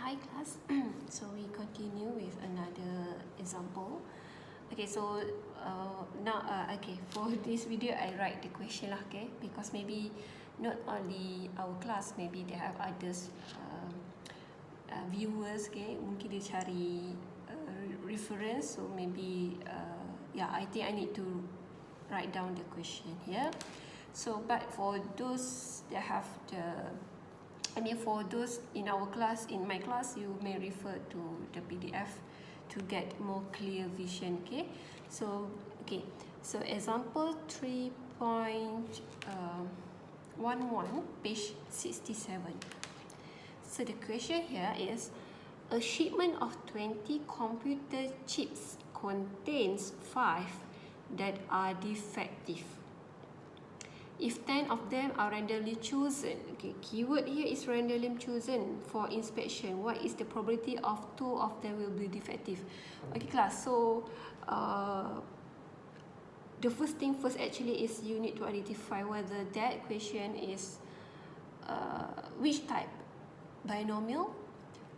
Hi class. So we continue with another example. Okay, so for this video I write the question lah, okay, because maybe not only our class, maybe they have others viewers, okay, mungkin dia cari reference, so maybe I think I need to write down the question here. So but for those that have for those in our class, in my class, you may refer to the PDF to get more clear vision, okay. So example 3.11, page 67. So the question here is, a shipment of 20 computer chips contains 5 that are defective. If 10 of them are randomly chosen, okay, keyword here is randomly chosen for inspection. What is the probability of 2 of them will be defective? Okay class, so the first thing first actually is you need to identify whether that question is which type, binomial,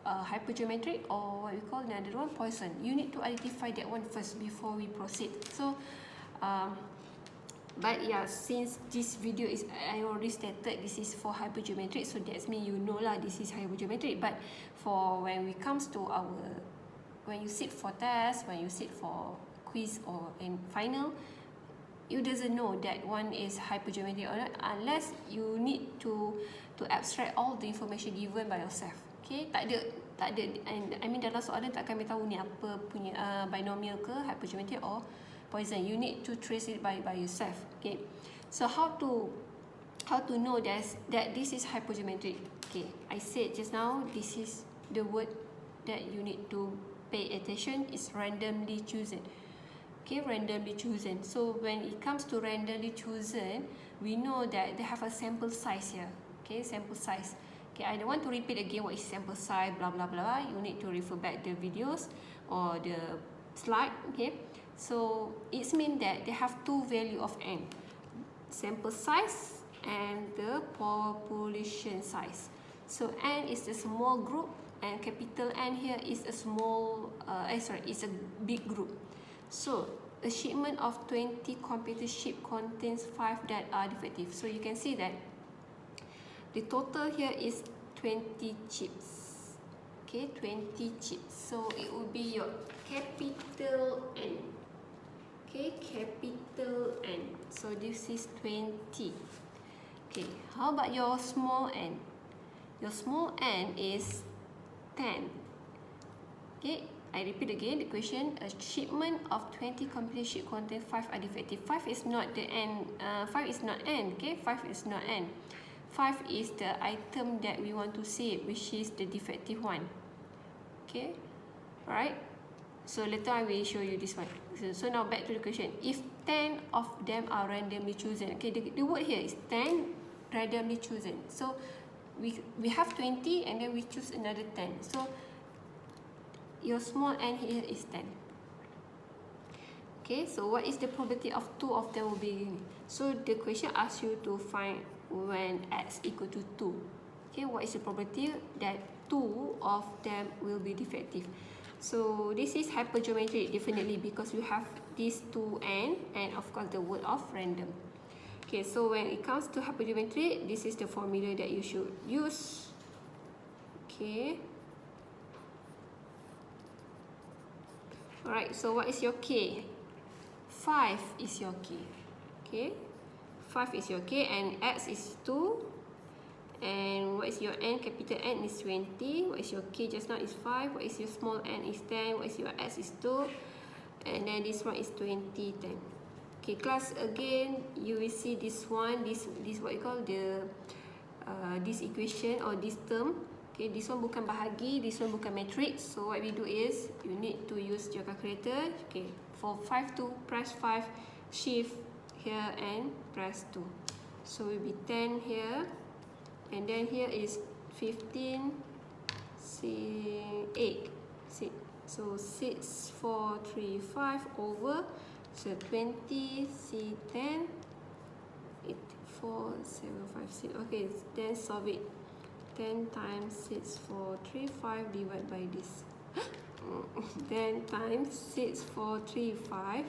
hypergeometric, or what we call another one, Poisson. You need to identify that one first before we proceed. So but yeah, since this video is, I already stated this is for hypergeometric, so that's mean you know lah this is hypergeometric. But for when we comes to our, when you sit for test, when you sit for quiz or in final, you doesn't know that one is hypergeometric or not unless you need to abstract all the information given by yourself. Okay, tak ada, and I mean dalam soalan tak akan tahu ni apa punya binomial ke, hypergeometric or Poisson. You need to trace it by yourself. Okay, so how to know that this is hypergeometric? Okay, I said just now, this is the word that you need to pay attention, is randomly chosen. Okay, randomly chosen. So when it comes to randomly chosen, we know that they have a sample size here. Okay, sample size. Okay, I don't want to repeat again what is sample size, blah blah blah. You need to refer back the videos or the slide. Okay, so it means that they have two value of n, sample size and the population size. So n is a small group and capital N here is a small it's a big group. So a shipment of 20 computer chip contains 5 that are defective. So you can see that the total here is 20 chips. Okay, 20 chips. So it will be your capital N. Okay, capital N. So this is 20. Okay, how about your small n? Your small n is 10. Okay, I repeat again the question. A shipment of 20 computer chip contain 5 are defective. 5 is not the n. 5 is not n. Okay, 5 is not n. 5 is the item that we want to save, which is the defective one. Okay, alright. So later I will show you this one. So now back to the question. If 10 of them are randomly chosen, okay, the word here is 10 randomly chosen. So we have 20 and then we choose another 10. So your small n here is 10. Okay, so what is the probability of 2 of them will be? So the question asks you to find when x equal to 2. Okay, what is the probability that 2 of them will be defective? So this is hypergeometric definitely because we have these 2n and of course the word of random. Okay, so when it comes to hypergeometric, this is the formula that you should use. Okay. Alright, so what is your k? 5 is your k. Okay, 5 is your k and x is 2. And what is your n? Capital N is 20. What is your k just now is 5. What is your small n is 10. What is your x is 2. And then this one is 20, 10. Okay, class, again, you will see this one. This what you call the this equation or this term. Okay, this one bukan bahagi, this one bukan matrix. So what we do is you need to use your calculator. Okay, for 5 to press 5, shift here and press 2. So it will be 10 here. And then here is 15, 8. So 6, 4, 3, 5 over. So 20, C10, 8, 4, 7, 5, 6. Okay, then solve it. 10 times 6435 divided by this. 10 times 6435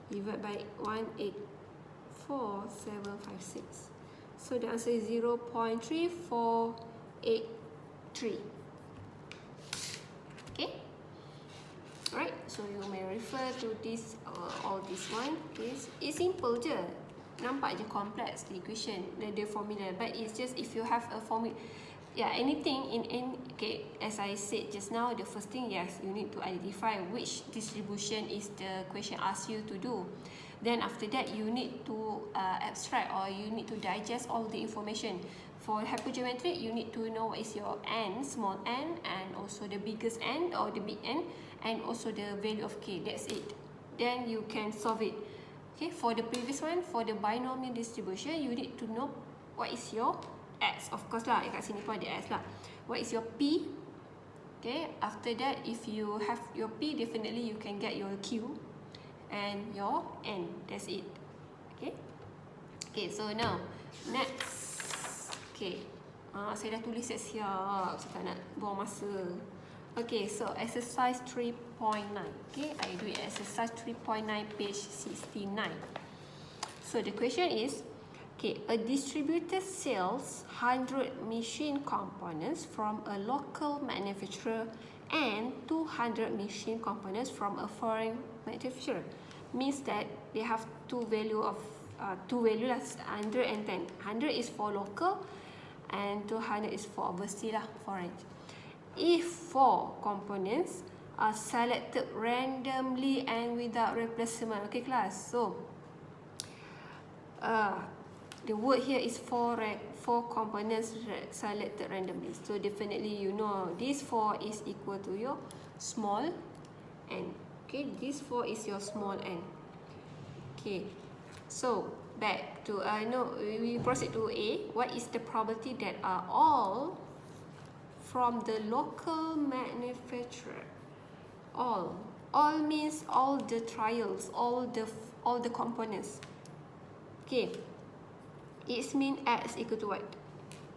divided by 184,756. So the answer is 0.3483. Okay. Alright. So you may refer to this all this one. Okay. It's simple je. Nampak je complex the equation, the formula. But it's just if you have a formula. Yeah, anything in okay, as I said just now, the first thing, yes, you need to identify which distribution is the question asks you to do. Then after that, you need to abstract, or you need to digest all the information. For hypergeometric, you need to know what is your n, small n, and also the biggest n or the big n, and also the value of k. That's it. Then you can solve it. Okay, for the previous one, for the binomial distribution, you need to know what is your x, of course lah, kat sini pun ada x lah. What is your p? Okay, after that, if you have your p, definitely you can get your q and your n. That's it. Okay. Okay, so now next. Okay, saya dah tulis siap-siap, saya tak nak buang masa. Okay, so exercise 3.9. Okay, I do exercise 3.9, page 69. So the question is, okay, a distributor sells 100 machine components from a local manufacturer and 200 machine components from a foreign manufacturer. Means that they have two value lah, 100 and 10. 100 is for local and 200 is for overseas lah, foreign. If 4 components are selected randomly and without replacement. Okay class, so the word here is four components selected randomly. So definitely you know this 4 is equal to your small n. Okay, this 4 is your small n. Okay, so back to we proceed to A. What is the probability that are all from the local manufacturer? All means all the trials, all the components. Okay, it means x equal to what?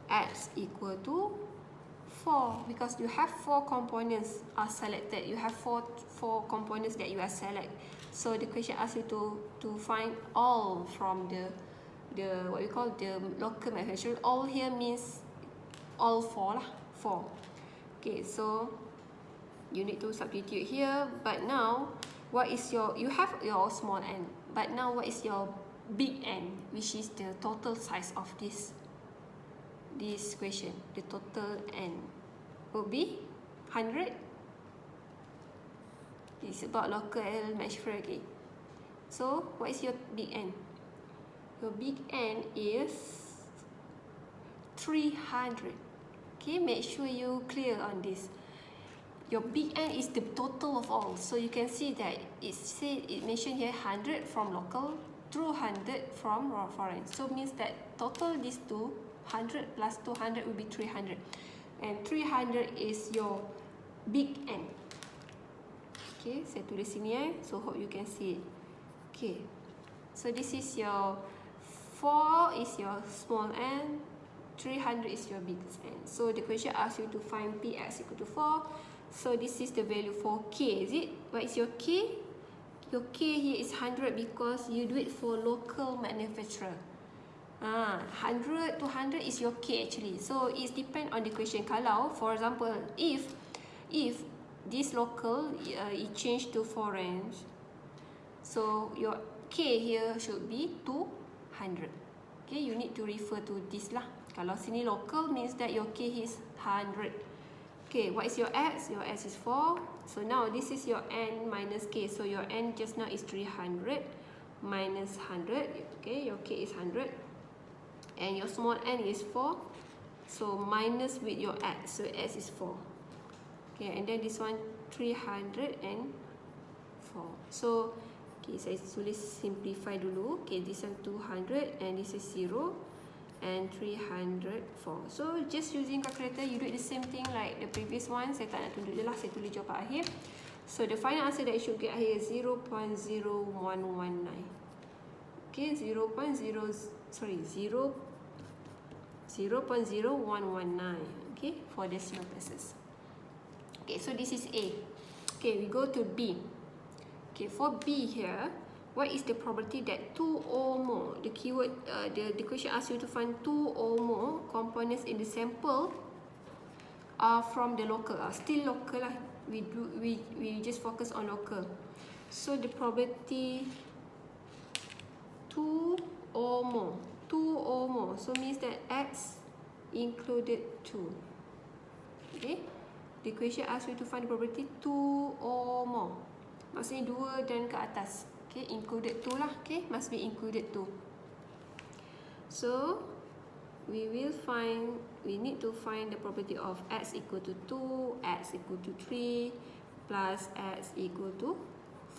X equal to 4, because you have 4 components are selected. You have four components that you are select. So the question asks you to find all from the what we call the local manufacturer. All here means all 4 lah, 4. Okay, so you need to substitute here. But now, what is you have your small n. But now, what is your big N, which is the total size of this question? The total N will be 100. It's about local manufacturer. Okay. So what is your big N? Your big N is 300. Okay, make sure you clear on this. Your big N is the total of all. So you can see that it mentioned here 100 from local, 200 from foreign. So means that total these two, 100 plus 200 will be 300. And 300 is your big N. Okay, saya tulis sini so hope you can see it. Okay, so this is your 4 is your small n, 300 is your biggest n. So the question asks you to find px equal to 4. So this is the value for k, is it? What is your k? Your k here is 100 because you do it for local manufacturer. 100 to 100 is your k actually. So it depends on the question. Kalau, for example, if this local it changed to foreign, so your k here should be 200. Okay, you need to refer to this lah. Kalau sini local means that your k is 100. Okay, what is your x? Your x is 4. So now this is your n minus k. So your n just now is 300 minus 100. Okay, your k is 100. And your small n is 4. So minus with your x. So x is 4. Okay, and then this one 304. So, okay, saya tulis simplify dulu. Okay, this one 200 and this is 0. And 304. So just using calculator, you do the same thing like the previous one. Saya tak nak tunjuk je lah, saya tulis jawapan akhir. So the final answer that you should get here is 0.0119. Okay, 0.0119. Okay, for decimal places. Okay, so this is A. Okay, we go to B. Okay, for B here, what is the probability that 2 or more, the keyword, the question asks you to find 2 or more components in the sample are from the local, still local lah. We just focus on local. So the probability 2 or more, so means that X included 2. Okay, the question asks you to find the probability 2 or more, maksudnya 2 dan ke atas. Okay, included 2 lah. Okay, must be included 2. So we need to find the probability of X equal to 2, X equal to 3 plus X equal to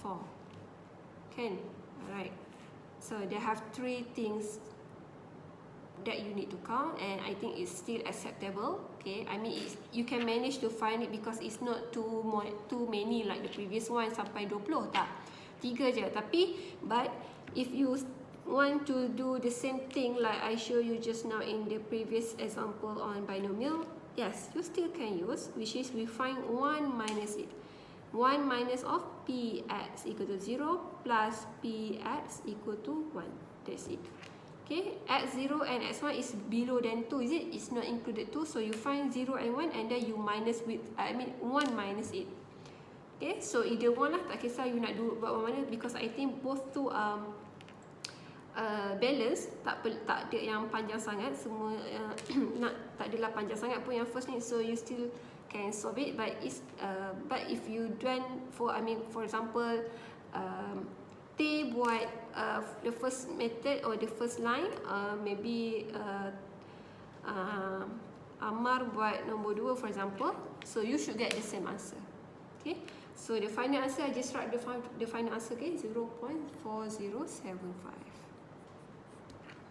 4. Can? Alright, so they have 3 things that you need to count, and I think it's still acceptable. Okay, I mean you can manage to find it because it's not too many like the previous one sampai 20, tak, 3 je. Tapi but if you want to do the same thing like I show you just now in the previous example on binomial, yes, you still can use, which is we find 1 minus it. 1 minus of Px equal to 0 plus Px equal to 1. That's it. Okay, X0 and X1 is below than 2, is it? It's not included 2, so you find 0 and 1 and then you minus with, 1 minus it. Okay, so either one lah, tak kisah you nak buat mana, because I think both tu balance, tak ada yang panjang sangat, semua tak adalah panjang sangat pun yang first ni, so you still can solve it, but but if you don't, for example, T buat the first method or the first line, maybe Amar buat nombor 2 for example, so you should get the same answer. Okay, so the final answer, I just write the final answer, okay, 0.4075.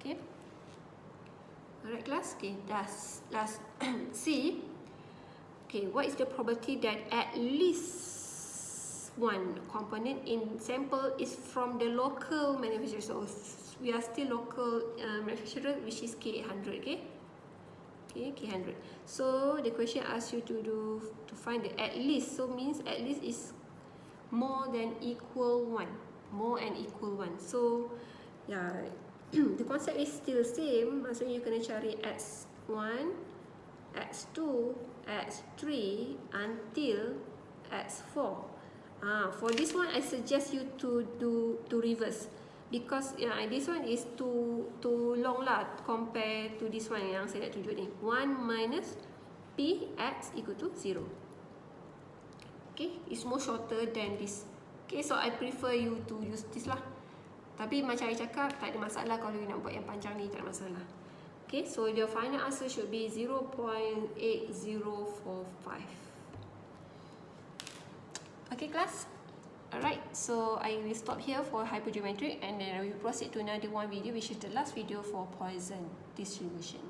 Okay, alright class. Okay, last C. Okay, what is the probability that at least one component in sample is from the local manufacturer? So we are still local manufacturer, which is K800. Okay, K800. So the question asks you to find the at least. So means at least is more than equal 1, more and equal 1. So yeah, the concept is still the same. Maksudnya you kena cari X1, X2, X3 until X4. For this one, I suggest you to reverse, because this one is too long lah compare to this one yang saya nak tunjuk ni. 1 minus Px equal to 0. Okay, it's more shorter than this. Okay, so I prefer you to use this lah. Tapi macam I cakap, tak ada masalah kalau you nak buat yang panjang ni, tak ada masalah. Okay, so your final answer should be 0.8045. Okay class, alright, so I will stop here for hypergeometric, and then I will proceed to another one video, which is the last video for Poisson distribution.